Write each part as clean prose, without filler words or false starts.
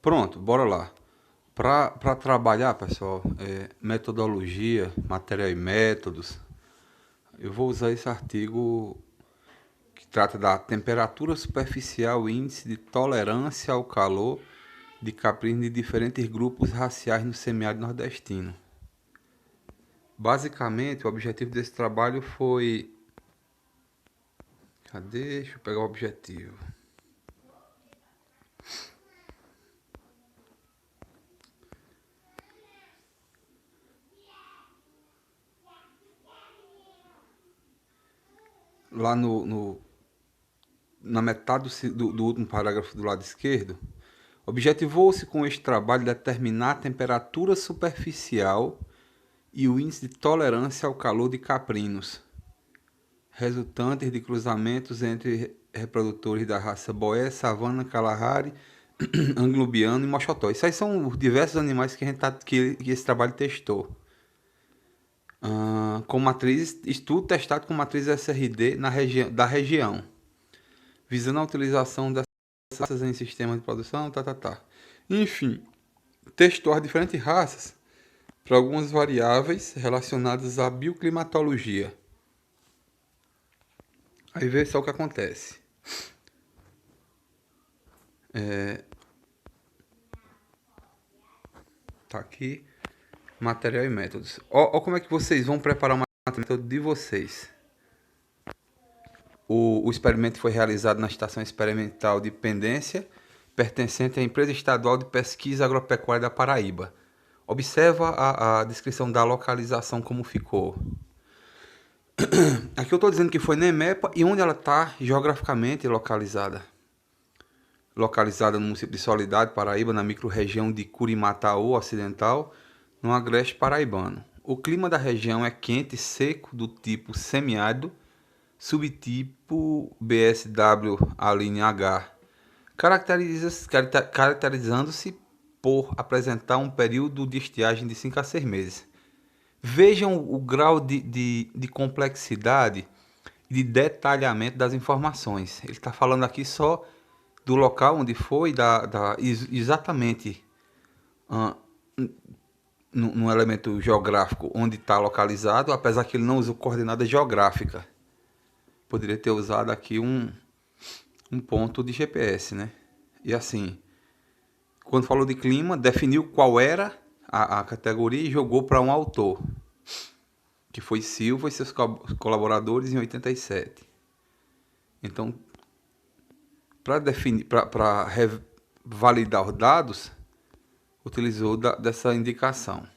Pronto, bora lá. Para trabalhar, pessoal, metodologia, material e métodos, eu vou usar esse artigo que trata da temperatura superficial e índice de tolerância ao calor de caprinos de diferentes grupos raciais no semiárido nordestino. Basicamente, o objetivo desse trabalho foi... Cadê? Deixa eu pegar o objetivo. Lá na metade do último parágrafo do lado esquerdo, objetivou-se com este trabalho determinar a temperatura superficial e o índice de tolerância ao calor de caprinos, resultantes de cruzamentos entre reprodutores da raça Boé, Savana, Kalahari, Anglubiano e Mochotó. Isso aí são os diversos animais que, que esse trabalho testou. Com matriz, estudo testado com matriz SRD da região, visando a utilização dessas em sistemas de produção, Enfim, testou as diferentes raças para algumas variáveis relacionadas à bioclimatologia. Aí vê só o que acontece. Tá aqui, material e métodos. Ó como é que vocês vão preparar o método de vocês. O experimento foi realizado na Estação Experimental de Pendência, pertencente à Empresa Estadual de Pesquisa Agropecuária da Paraíba. Observa a descrição da localização como ficou. Aqui eu estou dizendo que foi na EMEPA e onde ela está geograficamente localizada. Localizada no município de Soledade, Paraíba, na microrregião de Curimataú Ocidental, no agreste paraibano. O clima da região é quente e seco do tipo semiárido, subtipo BSW H, caracterizando-se por apresentar um período de estiagem de 5 a 6 meses. Vejam o grau de complexidade e de detalhamento das informações. Ele está falando aqui só do local onde foi, exatamente no elemento geográfico onde está localizado, apesar que ele não usou coordenada geográfica. Poderia ter usado aqui um ponto de GPS, né? E assim, quando falou de clima, definiu qual era a categoria e jogou para um autor, que foi Silva e seus colaboradores em 87. Então, para validar os dados, utilizou dessa indicação.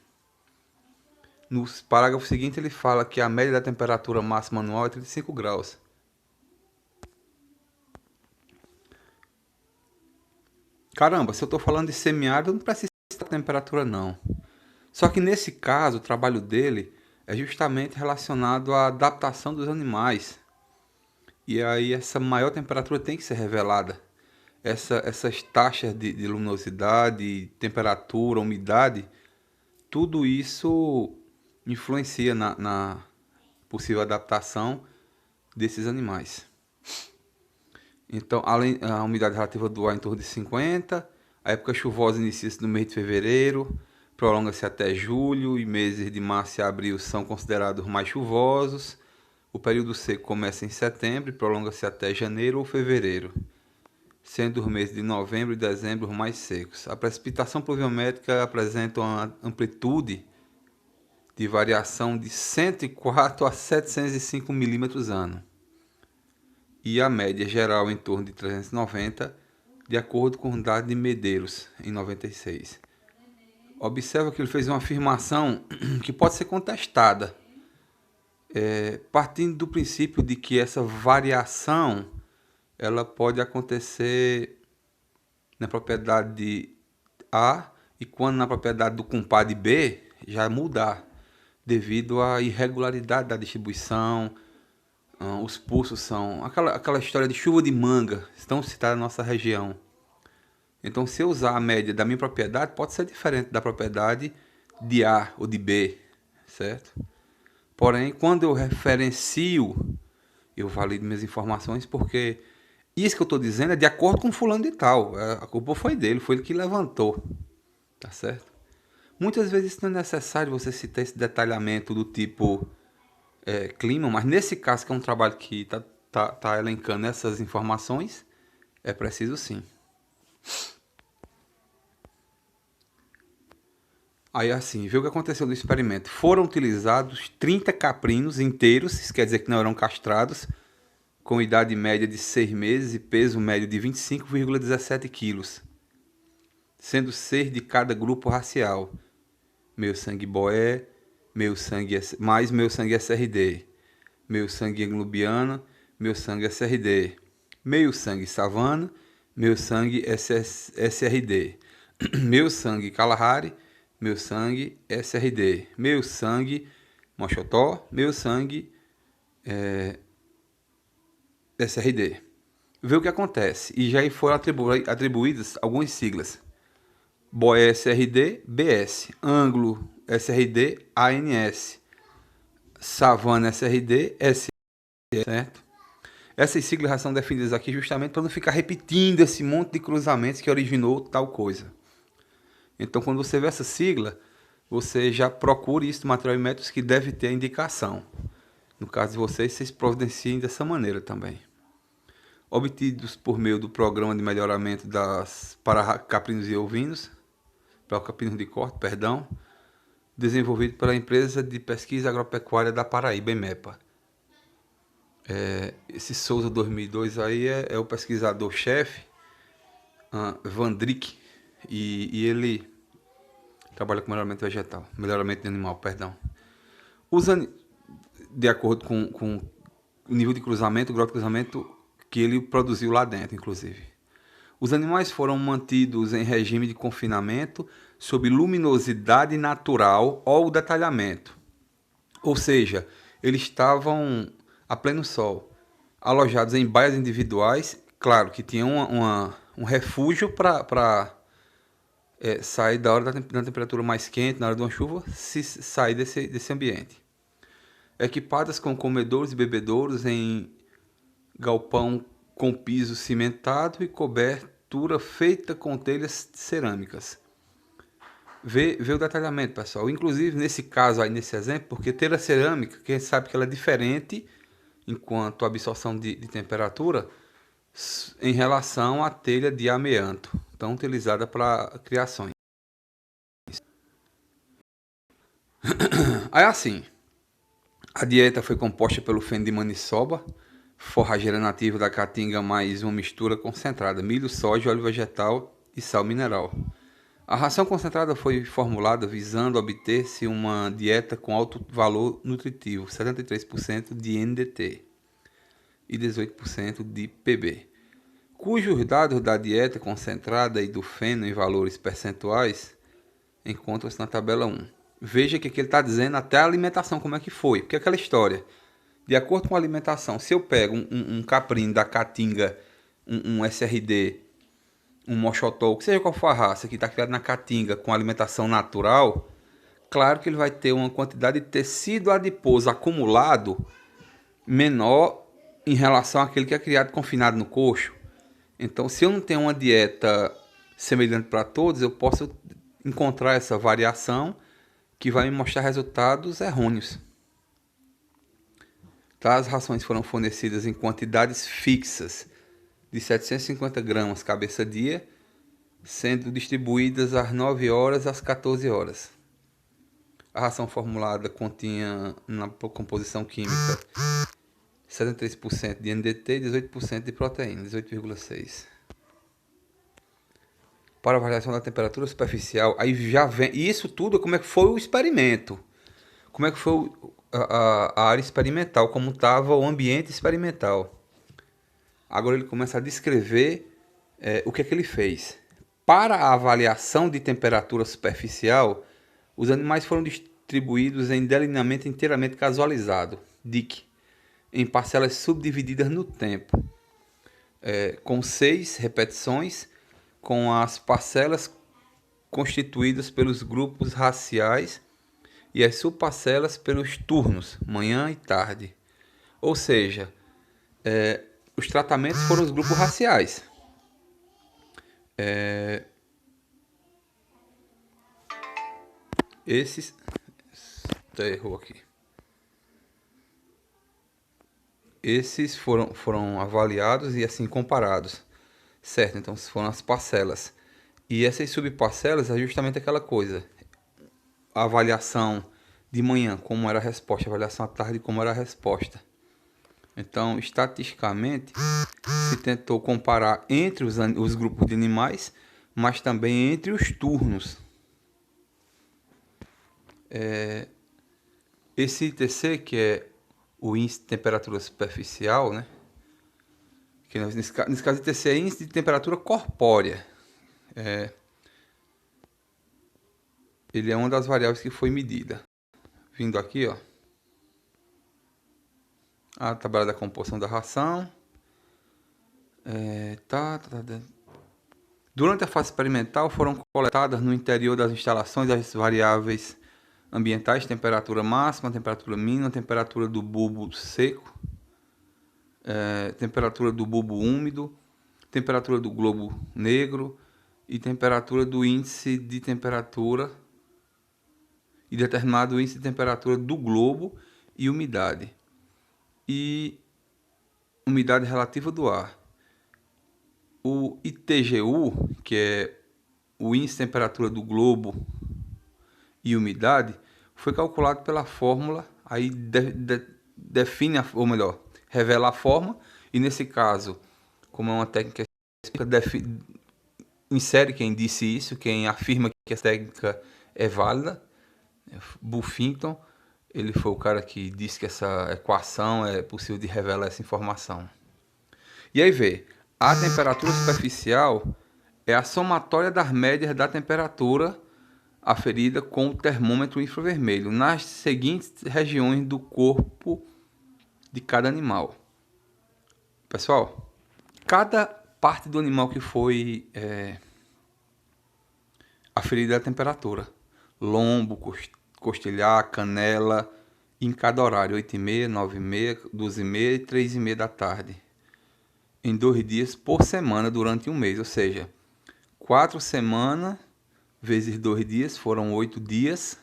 No parágrafo seguinte, ele fala que a média da temperatura máxima anual é 35 graus. Caramba, se eu estou falando de semiárido, não precisa da temperatura não. Só que nesse caso, o trabalho dele é justamente relacionado à adaptação dos animais. E aí essa maior temperatura tem que ser revelada. Essas taxas de luminosidade, temperatura, umidade, tudo isso influencia na possível adaptação desses animais. Então, além a umidade relativa do ar em torno de 50, a época chuvosa inicia-se no mês de fevereiro, prolonga-se até julho e meses de março e abril são considerados mais chuvosos. O período seco começa em setembro e prolonga-se até janeiro ou fevereiro, sendo os meses de novembro e dezembro os mais secos. A precipitação pluviométrica apresenta uma amplitude de variação de 104 a 705 milímetros ano, e a média geral em torno de 390, de acordo com os dados de Medeiros, em 96. Observa que ele fez uma afirmação que pode ser contestada, partindo do princípio de que essa variação ela pode acontecer na propriedade de A e quando na propriedade do compadre B já mudar, devido à irregularidade da distribuição. Os pulsos são aquela história de chuva de manga, estão citadas na nossa região. Então, se eu usar a média da minha propriedade, pode ser diferente da propriedade de A ou de B, certo? Porém, quando eu referencio, eu valido minhas informações porque Isso que eu estou dizendo é de acordo com fulano de tal. A culpa foi dele, foi ele que levantou. Tá certo? Muitas vezes não é necessário você citar esse detalhamento do tipo clima, mas nesse caso, que é um trabalho que tá elencando essas informações, é preciso sim. Aí assim, vê o que aconteceu no experimento. Foram utilizados 30 caprinos inteiros, isso quer dizer que não eram castrados, com idade média de 6 meses e peso médio de 25,17 quilos, sendo 6 de cada grupo racial. Meu sangue boé, mais meu sangue SRD, meu sangue anglo-biano, meu sangue SRD, meio sangue savana, meu sangue SRD, meu sangue Kalahari, meu sangue SRD, meu sangue Mochotó, meu sangue SRD. Vê o que acontece. E já foram atribuídas algumas siglas. Boé SRD, BS. Anglo SRD, ANS. Savana SRD, S, certo? Essas siglas já são definidas aqui justamente para não ficar repetindo esse monte de cruzamentos que originou tal coisa. Então, quando você vê essa sigla, você já procura isso no material de métodos que deve ter a indicação. No caso de vocês providenciem dessa maneira também. Obtidos por meio do programa de melhoramento para caprinos e ovinos, para caprinos de corte, perdão, desenvolvido pela Empresa de Pesquisa Agropecuária da Paraíba, EMEPA. Esse Souza 2002 aí é o pesquisador-chefe, Vandrick, e ele trabalha com melhoramento vegetal, melhoramento de animal, perdão. De acordo com o nível de cruzamento, o grau de cruzamento que ele produziu lá dentro, inclusive. Os animais foram mantidos em regime de confinamento sob luminosidade natural ou detalhamento. Ou seja, eles estavam a pleno sol, alojados em baias individuais, claro que tinham um refúgio para sair da hora da temperatura mais quente, na hora de uma chuva, se sair desse ambiente. Equipadas com comedouros e bebedouros em galpão com piso cimentado e cobertura feita com telhas cerâmicas. Vê o detalhamento, pessoal. Inclusive, nesse caso aí, nesse exemplo, porque telha cerâmica, que a gente sabe que ela é diferente enquanto absorção de temperatura em relação à telha de amianto, tão utilizada para criações. Aí assim, a dieta foi composta pelo feno de maniçoba, forrageira nativa da caatinga, mais uma mistura concentrada, milho, soja, óleo vegetal e sal mineral. A ração concentrada foi formulada visando obter-se uma dieta com alto valor nutritivo, 73% de NDT e 18% de PB, cujos dados da dieta concentrada e do feno em valores percentuais encontram-se na tabela 1. Veja que aqui ele está dizendo até a alimentação, como é que foi. Porque é aquela história, de acordo com a alimentação, se eu pego um caprino da caatinga, um SRD, um mochotó, que seja qual for a raça, que está criado na caatinga com alimentação natural, claro que ele vai ter uma quantidade de tecido adiposo acumulado menor em relação àquele que é criado confinado no coxo. Então, se eu não tenho uma dieta semelhante para todos, eu posso encontrar essa variação que vai me mostrar resultados errôneos. Tá? As rações foram fornecidas em quantidades fixas de 750 gramas cabeça dia, sendo distribuídas às 9 horas às 14 horas. A ração formulada continha na composição química 73% de NDT e 18% de proteína, 18,6%. Para a avaliação da temperatura superficial, aí já vem isso tudo, como é que foi o experimento, como é que foi a área experimental, como estava o ambiente experimental. Agora ele começa a descrever o que é que ele fez. Para a avaliação de temperatura superficial, os animais foram distribuídos em delineamento inteiramente casualizado, DIC, em parcelas subdivididas no tempo, com 6 repetições, com as parcelas constituídas pelos grupos raciais e as subparcelas pelos turnos, manhã e tarde. Ou seja, os tratamentos foram os grupos raciais. Esses... Errou aqui. Esses foram avaliados e assim comparados, certo? Então foram as parcelas. E essas subparcelas é justamente aquela coisa. A avaliação de manhã, como era a resposta. A avaliação à tarde, como era a resposta. Então, estatisticamente, se tentou comparar entre os grupos de animais, mas também entre os turnos. Esse ITC, que é o índice de temperatura superficial, né? Que nesse caso ITC é índice de temperatura corpórea. Ele é uma das variáveis que foi medida. Vindo aqui, ó, a tabela da composição da ração. Durante a fase experimental foram coletadas no interior das instalações as variáveis ambientais: temperatura máxima, temperatura mínima, temperatura do bulbo seco, temperatura do bulbo úmido, temperatura do globo negro e temperatura do índice de temperatura e determinado índice de temperatura do globo e umidade relativa do ar. O ITGU, que é o índice de temperatura do globo e umidade, foi calculado pela fórmula, aí define, ou melhor, revela a forma, e nesse caso, como é uma técnica específica, insere quem disse isso, quem afirma que essa técnica é válida. Buffington, ele foi o cara que disse que essa equação é possível de revelar essa informação. E aí vê, a temperatura superficial é a somatória das médias da temperatura aferida com o termômetro infravermelho nas seguintes regiões do corpo de cada animal. Pessoal, cada parte do animal que foi aferida a temperatura: lombo, costilhar, canela, em cada horário: 8h30, 9h30, 12h30 e 3h30 da tarde, em 2 dias por semana durante um mês, ou seja, 4 semanas vezes 2 dias, foram 8 dias,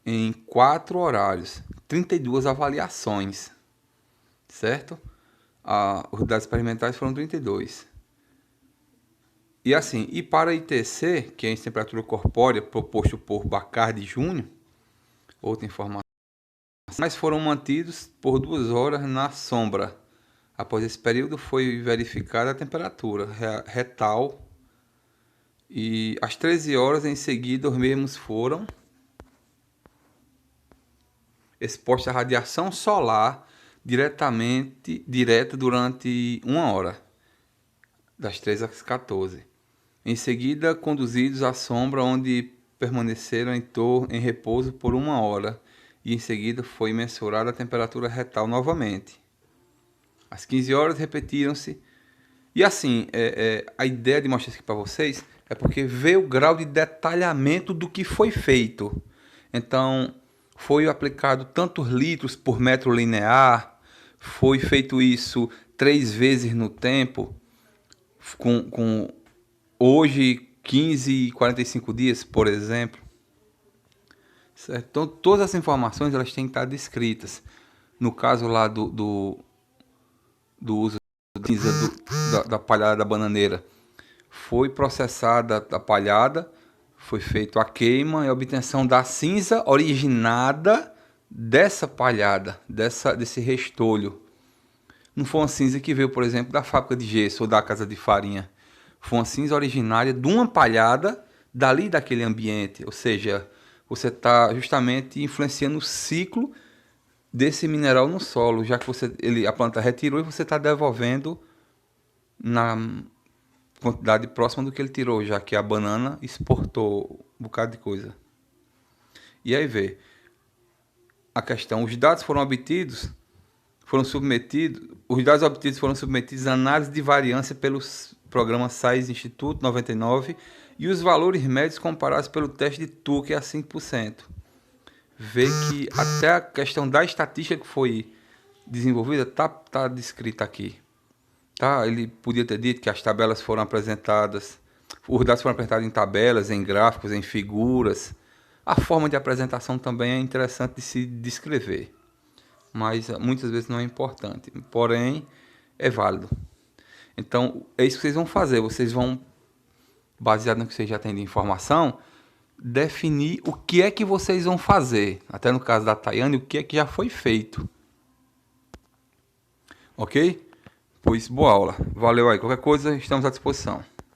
em 4 horários, 32 avaliações, certo? Os dados experimentais foram 32. E assim, e para ITC, que é a temperatura corpórea proposto por Bacardi Júnior, outra informação, mas foram mantidos por 2 horas na sombra. Após esse período foi verificada a temperatura retal e às 13 horas em seguida os mesmos foram expostos à radiação solar direta durante 1 hora, das 13 às 14. Em seguida, conduzidos à sombra, onde permaneceram em repouso por 1 hora, e em seguida foi mensurada a temperatura retal novamente. Às 15 horas repetiram-se. E assim, a ideia de mostrar isso aqui para vocês é porque vê o grau de detalhamento do que foi feito. Então, foi aplicado tantos litros por metro linear, foi feito isso 3 vezes no tempo, com hoje 15 e 45 dias, por exemplo. Certo? Então, todas as informações elas têm que estar descritas. No caso lá do uso da palhada da bananeira, foi processada a palhada, foi feita a queima e a obtenção da cinza originada dessa palhada, desse restolho. Não foi uma cinza que veio, por exemplo, da fábrica de gesso ou da casa de farinha. Foi uma cinza originária de uma palhada dali daquele ambiente. Ou seja, você está justamente influenciando o ciclo desse mineral no solo, já que a planta retirou e você está devolvendo na quantidade próxima do que ele tirou, já que a banana exportou um bocado de coisa. E aí vê a questão: os dados obtidos foram submetidos à análise de variância pelos programas SAIS Instituto 99 e os valores médios comparados pelo teste de Tuck a 5%. Vê que até a questão da estatística que foi desenvolvida está descrita aqui. tá? Ele podia ter dito que as tabelas foram apresentadas, os dados foram apresentados em tabelas, em gráficos, em figuras. A forma de apresentação também é interessante de se descrever, mas muitas vezes não é importante, porém é válido. Então, é isso que vocês vão fazer, vocês vão, baseado no que vocês já têm de informação, definir o que é que vocês vão fazer. Até no caso da Tayane, o que é que já foi feito. Ok? Pois boa aula. Valeu aí. Qualquer coisa, estamos à disposição.